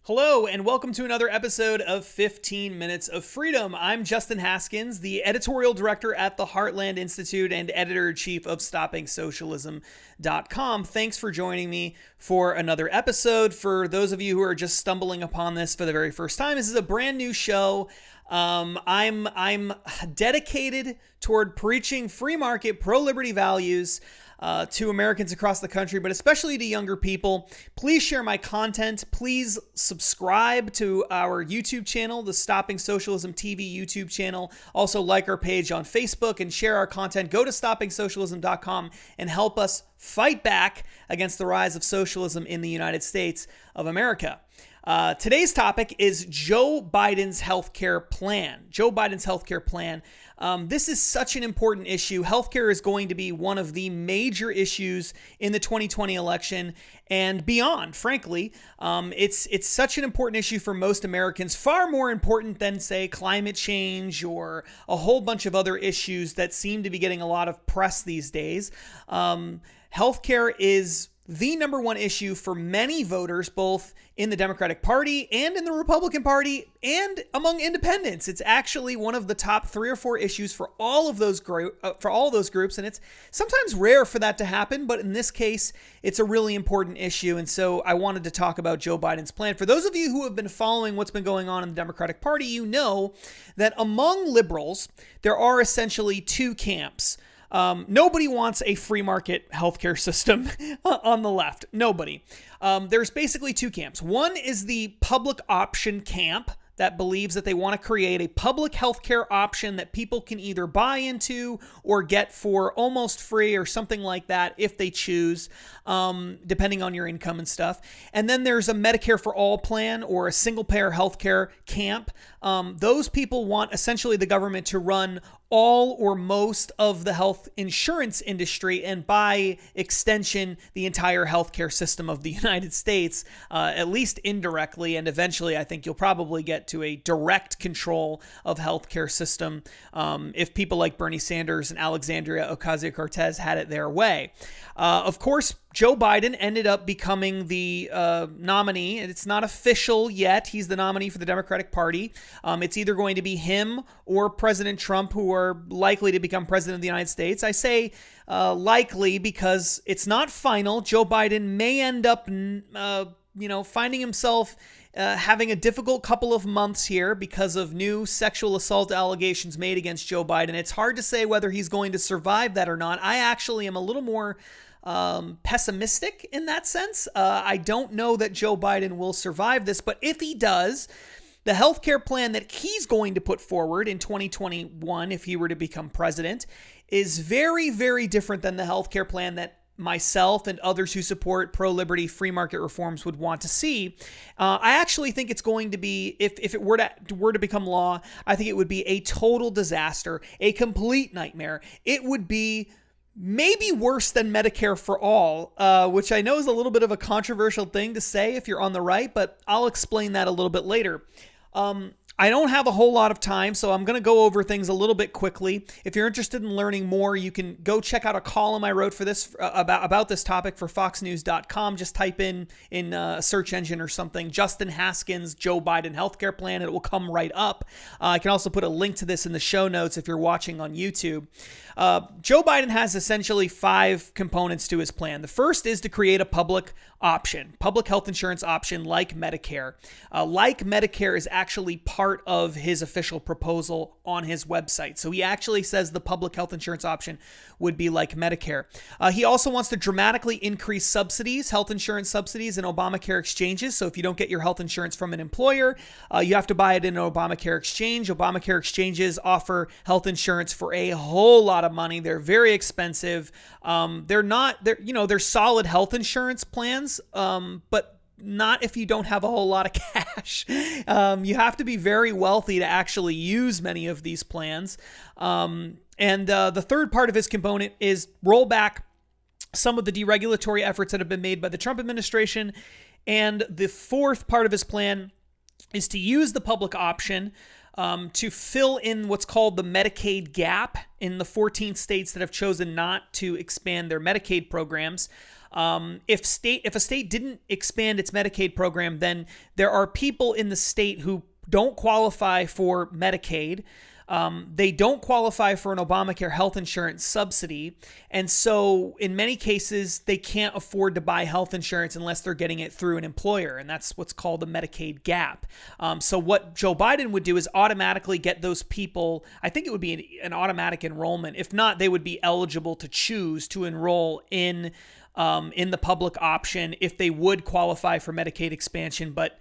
Hello, and welcome to another episode of 15 Minutes of Freedom. I'm Justin Haskins, the editorial director at the Heartland Institute and editor-in-chief of StoppingSocialism.com. Thanks for joining me for another episode. For those of you who are just stumbling upon this for the very first time, this is a brand new show. I'm dedicated toward preaching free market, pro-liberty values to Americans across the country, but especially to younger people. Please share my content. Please subscribe to our YouTube channel, the Stopping Socialism TV YouTube channel. Also like our page on Facebook and share our content. Go to StoppingSocialism.com and help us fight back against the rise of socialism in the United States of America. Today's topic is Joe Biden's healthcare plan. Joe Biden's healthcare plan. This is such an important issue. Healthcare is going to be one of the major issues in the 2020 election and beyond, frankly. It's such an important issue for most Americans, far more important than, say, climate change or a whole bunch of other issues that seem to be getting a lot of press these days. Healthcare is the number one issue for many voters, both in the Democratic Party and in the Republican Party and among independents. It's actually one of the top 3 or 4 issues for all of those groups, and it's sometimes rare for that to happen, but in this case, it's a really important issue, and so I wanted to talk about Joe Biden's plan. For those of you who have been following what's been going on in the Democratic Party, you know that among liberals, there are essentially 2 camps. Nobody wants a free market healthcare system on the left. Nobody. There's basically 2 camps. One is the public option camp that believes that they want to create a public healthcare option that people can either buy into or get for almost free or something like that if they choose, depending on your income and stuff. And then there's a Medicare for All plan or a single-payer healthcare camp. Those people want essentially the government to run all or most of the health insurance industry and by extension, the entire healthcare system of the United States, at least indirectly. And eventually, I think you'll probably get to a direct control of healthcare system if people like Bernie Sanders and Alexandria Ocasio-Cortez had it their way. Of course, Joe Biden ended up becoming the nominee, and it's not official yet. He's the nominee for the Democratic Party. It's either going to be him or President Trump, who are likely to become president of the United States. I say likely because it's not final. Joe Biden may end up, finding himself having a difficult couple of months here because of new sexual assault allegations made against Joe Biden. It's hard to say whether he's going to survive that or not. I actually am a little more pessimistic in that sense. I don't know that Joe Biden will survive this, but if he does, the healthcare plan that he's going to put forward in 2021, if he were to become president, is very, very different than the healthcare plan that myself and others who support pro-liberty free market reforms would want to see. I actually think it's going to be, if it were to become law, I think it would be a total disaster, a complete nightmare. It would be maybe worse than Medicare for All, which I know is a little bit of a controversial thing to say if you're on the right, but I'll explain that a little bit later. I don't have a whole lot of time, so I'm going to go over things a little bit quickly. If you're interested in learning more, you can go check out a column I wrote for this about this topic for foxnews.com. Just type in a search engine or something, Justin Haskins, Joe Biden healthcare plan, and it will come right up. I can also put a link to this in the show notes if you're watching on YouTube. Joe Biden has essentially 5 components to his plan. The first is to create a public health insurance option like Medicare. Like Medicare is actually part of his official proposal on his website. So he actually says the public health insurance option would be like Medicare. He also wants to dramatically increase subsidies, health insurance subsidies and Obamacare exchanges. So if you don't get your health insurance from an employer, you have to buy it in an Obamacare exchange. Obamacare exchanges offer health insurance for a whole lot of money. They're very expensive. They're solid health insurance plans, but not if you don't have a whole lot of cash. You have to be very wealthy to actually use many of these plans. And the third part of his component is roll back some of the deregulatory efforts that have been made by the Trump administration. And the fourth part of his plan is to use the public option to fill in what's called the Medicaid gap in the 14 states that have chosen not to expand their Medicaid programs. If a state didn't expand its Medicaid program, then there are people in the state who don't qualify for Medicaid. They don't qualify for an Obamacare health insurance subsidy. And so in many cases, they can't afford to buy health insurance unless they're getting it through an employer. And that's what's called the Medicaid gap. So what Joe Biden would do is automatically get those people, I think it would be an automatic enrollment. If not, they would be eligible to choose to enroll in the public option if they would qualify for Medicaid expansion, but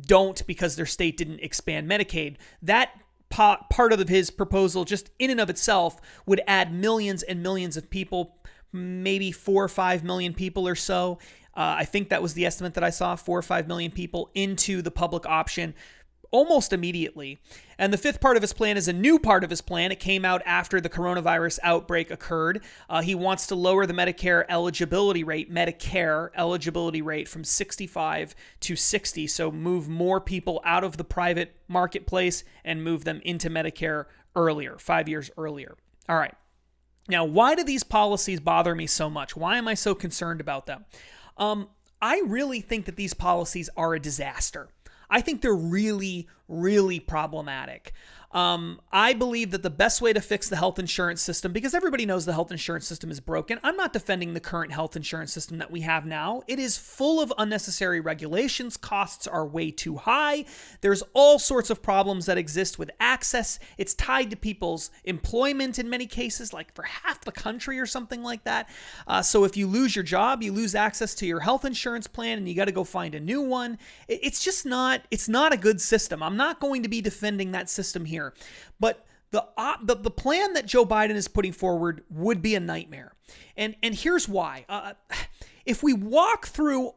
don't because their state didn't expand Medicaid. That part of his proposal, just in and of itself, would add millions and millions of people, maybe 4 or 5 million people or so. I think that was the estimate that I saw, 4 or 5 million people into the public option almost immediately. And the fifth part of his plan is a new part of his plan. It came out after the coronavirus outbreak occurred. He wants to lower the Medicare eligibility rate from 65 to 60. So move more people out of the private marketplace and move them into Medicare earlier, 5 years earlier. All right. Now, why do these policies bother me so much? Why am I so concerned about them? I really think that these policies are a disaster. I think they're really, really problematic. I believe that the best way to fix the health insurance system, because everybody knows the health insurance system is broken. I'm not defending the current health insurance system that we have now. It is full of unnecessary regulations. Costs are way too high. There's all sorts of problems that exist with access. It's tied to people's employment in many cases, like for half the country or something like that. So if you lose your job, you lose access to your health insurance plan and you got to go find a new one. It's just not, it's not a good system. I'm not going to be defending that system here. But the plan that Joe Biden is putting forward would be a nightmare. And here's why. If we walk through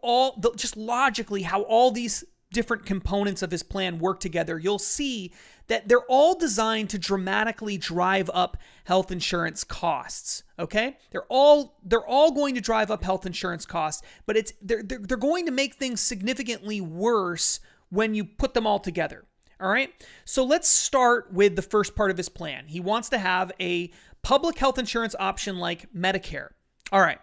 just logically how all these different components of his plan work together, you'll see that they're all designed to dramatically drive up health insurance costs. Okay? They're all going to drive up health insurance costs, but they're going to make things significantly worse when you put them all together. All right, so let's start with the first part of his plan. He wants to have a public health insurance option like Medicare. All right,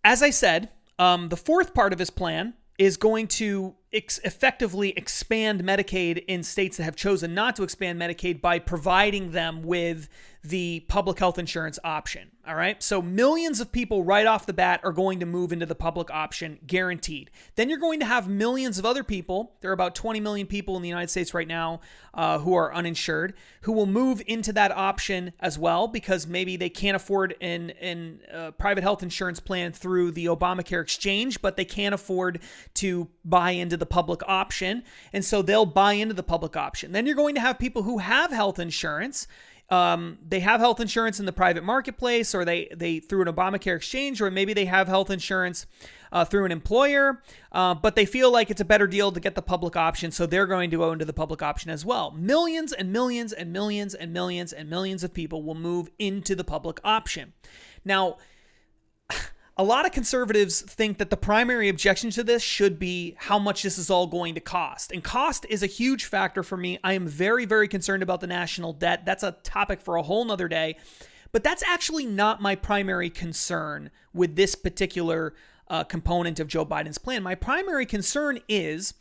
as I said, the fourth part of his plan is going to effectively expand Medicaid in states that have chosen not to expand Medicaid by providing them with the public health insurance option. All right. So millions of people right off the bat are going to move into the public option, guaranteed. Then you're going to have millions of other people. There are about 20 million people in the United States right now who are uninsured, who will move into that option as well because maybe they can't afford a private health insurance plan through the Obamacare exchange, but they can't afford to buy into the public option. And so they'll buy into the public option. Then you're going to have people who have health insurance. They have health insurance in the private marketplace, or they through an Obamacare exchange, or maybe they have health insurance through an employer, but they feel like it's a better deal to get the public option, so they're going to go into the public option as well. Millions and millions and millions and millions and millions of people will move into the public option. Now, a lot of conservatives think that the primary objection to this should be how much this is all going to cost. And cost is a huge factor for me. I am very, very concerned about the national debt. That's a topic for a whole nother day. But that's actually not my primary concern with this particular component of Joe Biden's plan. My primary concern is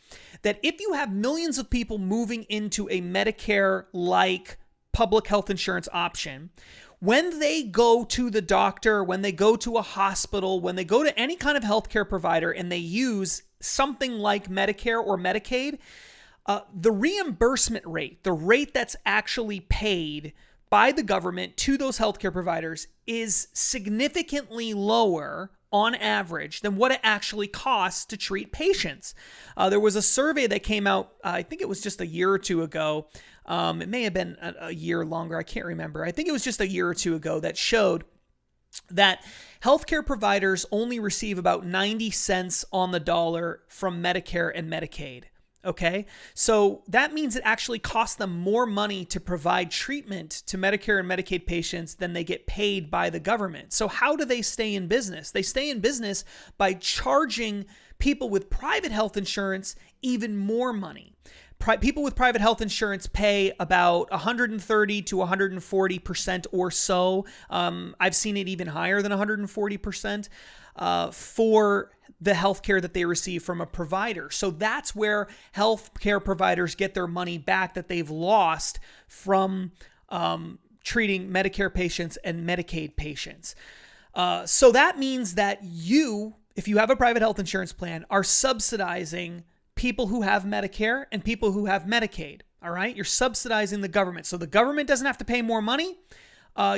that if you have millions of people moving into a Medicare-like public health insurance option, when they go to the doctor, when they go to a hospital, when they go to any kind of healthcare provider and they use something like Medicare or Medicaid, the reimbursement rate, the rate that's actually paid by the government to those healthcare providers, is significantly lower on average than what it actually costs to treat patients. There was a survey that came out, I think it was just a year or two ago. It may have been a year longer. I can't remember. I think it was just a year or two ago that showed that healthcare providers only receive about 90 cents on the dollar from Medicare and Medicaid. Okay, so that means it actually costs them more money to provide treatment to Medicare and Medicaid patients than they get paid by the government. So how do they stay in business? They stay in business by charging people with private health insurance even more money. People with private health insurance pay about 130 to 140% or so. I've seen it even higher than 140%. for the healthcare that they receive from a provider. So that's where healthcare providers get their money back that they've lost from treating Medicare patients and Medicaid patients. So that means that you, if you have a private health insurance plan, are subsidizing people who have Medicare and people who have Medicaid. All right? You're subsidizing the government. So the government doesn't have to pay more money.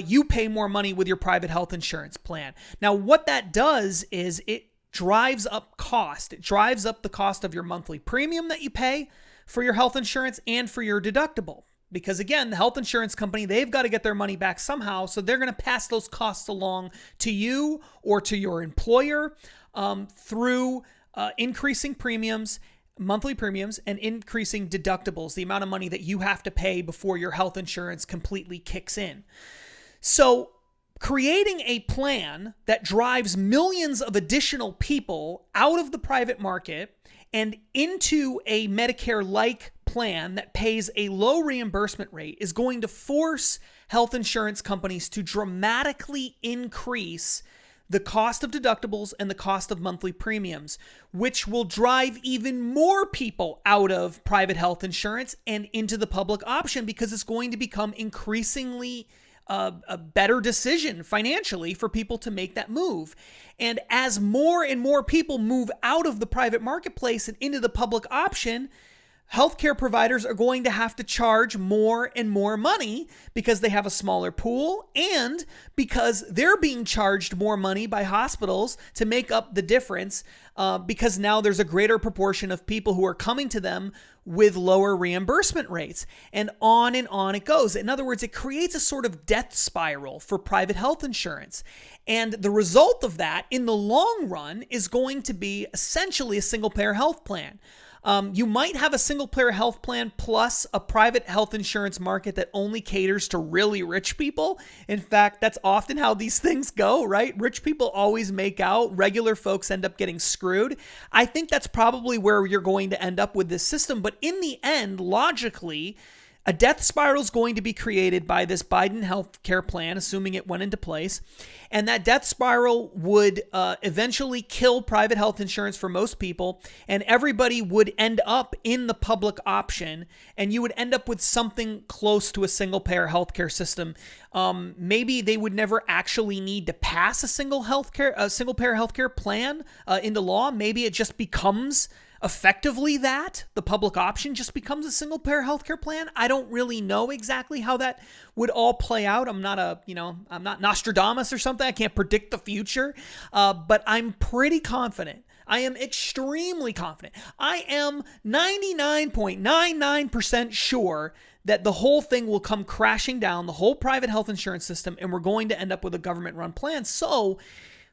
You pay more money with your private health insurance plan. Now, what that does is it drives up cost. It drives up the cost of your monthly premium that you pay for your health insurance and for your deductible. Because again, the health insurance company, they've got to get their money back somehow. So they're going to pass those costs along to you or to your employer through increasing premiums, monthly premiums, and increasing deductibles, the amount of money that you have to pay before your health insurance completely kicks in. So creating a plan that drives millions of additional people out of the private market and into a Medicare-like plan that pays a low reimbursement rate is going to force health insurance companies to dramatically increase the cost of deductibles and the cost of monthly premiums, which will drive even more people out of private health insurance and into the public option because it's going to become increasingly a better decision financially for people to make that move. And as more and more people move out of the private marketplace and into the public option, healthcare providers are going to have to charge more and more money because they have a smaller pool and because they're being charged more money by hospitals to make up the difference because now there's a greater proportion of people who are coming to them with lower reimbursement rates, and on it goes. In other words, it creates a sort of death spiral for private health insurance. And the result of that in the long run is going to be essentially a single-payer health plan. You might have a single-payer health plan plus a private health insurance market that only caters to really rich people. In fact, that's often how these things go, right? Rich people always make out. Regular folks end up getting screwed. I think that's probably where you're going to end up with this system. But in the end, logically, a death spiral is going to be created by this Biden healthcare plan, assuming it went into place. And that death spiral would eventually kill private health insurance for most people. And everybody would end up in the public option. And you would end up with something close to a single-payer healthcare system. Maybe they would never actually need to pass a single-payer healthcare plan into law. Maybe it just becomes effectively that the public option just becomes a single payer healthcare plan. I don't really know exactly how that would all play out. I'm not Nostradamus or something. I can't predict the future, but I'm pretty confident. I am extremely confident. I am 99.99% sure that the whole thing will come crashing down, the whole private health insurance system, and we're going to end up with a government-run plan. So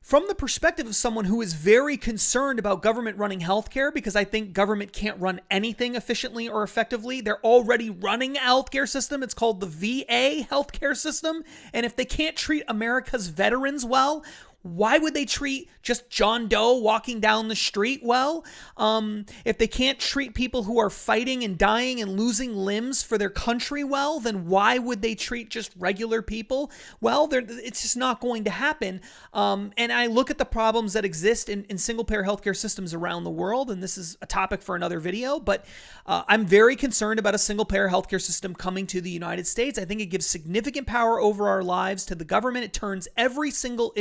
from the perspective of someone who is very concerned about government running healthcare, because I think government can't run anything efficiently or effectively. They're already running a healthcare system. It's called the VA healthcare system. And if they can't treat America's veterans well, why would they treat just John Doe walking down the street well? If they can't treat people who are fighting and dying and losing limbs for their country well, then why would they treat just regular people well? It's just not going to happen. And I look at the problems that exist in single-payer healthcare systems around the world, and this is a topic for another video, but I'm very concerned about a single-payer healthcare system coming to the United States. I think it gives significant power over our lives to the government. It turns every single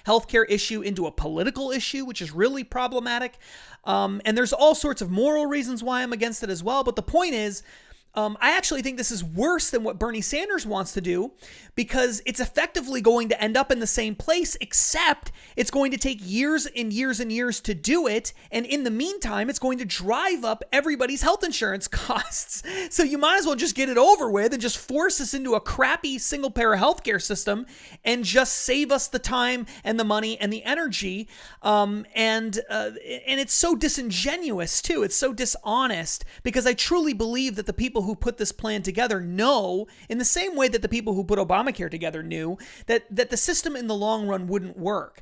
healthcare issue into a political issue, which is really problematic. And there's all sorts of moral reasons why I'm against it as well. But the point is, I actually think this is worse than what Bernie Sanders wants to do because it's effectively going to end up in the same place, except it's going to take years and years and years to do it. And in the meantime, it's going to drive up everybody's health insurance costs. So you might as well just get it over with and just force us into a crappy single-payer healthcare system and just save us the time and the money and the energy. And it's so disingenuous too. It's so dishonest because I truly believe that the people people who put this plan together know, in the same way that the people who put Obamacare together knew, that the system in the long run wouldn't work.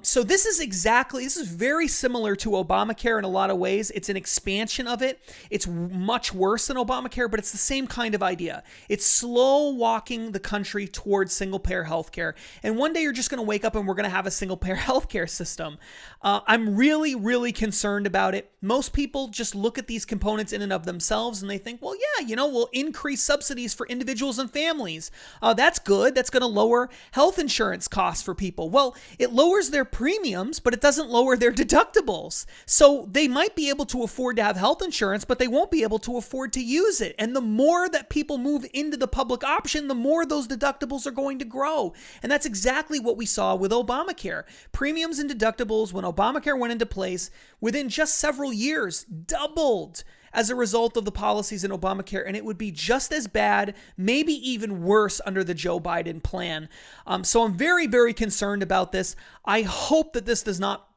So this is very similar to Obamacare in a lot of ways. It's an expansion of it. It's much worse than Obamacare, but it's the same kind of idea. It's slow walking the country towards single-payer healthcare. And one day you're just going to wake up and we're going to have a single-payer healthcare system. I'm really, really concerned about it. Most people just look at these components in and of themselves and they think, well, yeah, we'll increase subsidies for individuals and families. That's good. That's going to lower health insurance costs for people. Well, it lowers their premiums, but it doesn't lower their deductibles. So they might be able to afford to have health insurance, but they won't be able to afford to use it. And the more that people move into the public option, the more those deductibles are going to grow. And that's exactly what we saw with Obamacare. Premiums and deductibles, when Obamacare went into place, within just several years, doubled as a result of the policies in Obamacare, and it would be just as bad, maybe even worse under the Joe Biden plan. So I'm very, very concerned about this. I hope that this does not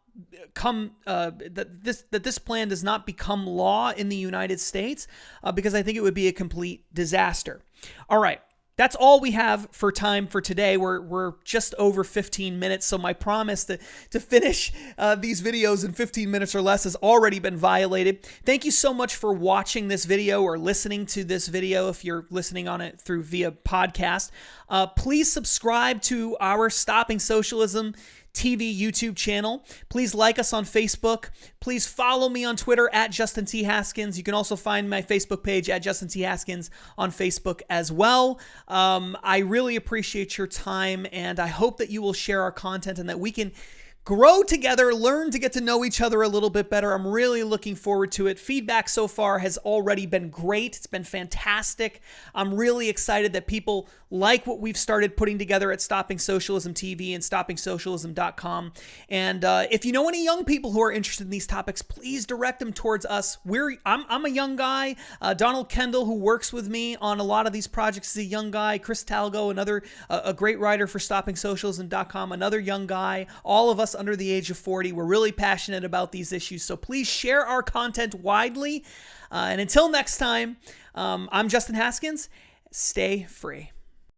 that this plan does not become law in the United States, because I think it would be a complete disaster. All right. That's all we have for time for today. We're just over 15 minutes, so my promise to finish these videos in 15 minutes or less has already been violated. Thank you so much for watching this video or listening to this video if you're listening on it via podcast. Please subscribe to our Stopping Socialism TV YouTube channel. Please like us on Facebook. Please follow me on Twitter at Justin T. Haskins. You can also find my Facebook page at Justin T. Haskins on Facebook as well. I really appreciate your time, and I hope that you will share our content and that we can grow together, learn to get to know each other a little bit better. I'm really looking forward to it. Feedback so far has already been great. It's been fantastic. I'm really excited that people like what we've started putting together at Stopping Socialism TV and stoppingsocialism.com. And if you know any young people who are interested in these topics, please direct them towards us. I'm a young guy. Donald Kendall, who works with me on a lot of these projects, is a young guy. Chris Talgo, a great writer for stoppingsocialism.com, another young guy. All of us under the age of 40. We're really passionate about these issues, so please share our content widely. And until next time, I'm Justin Haskins. Stay free.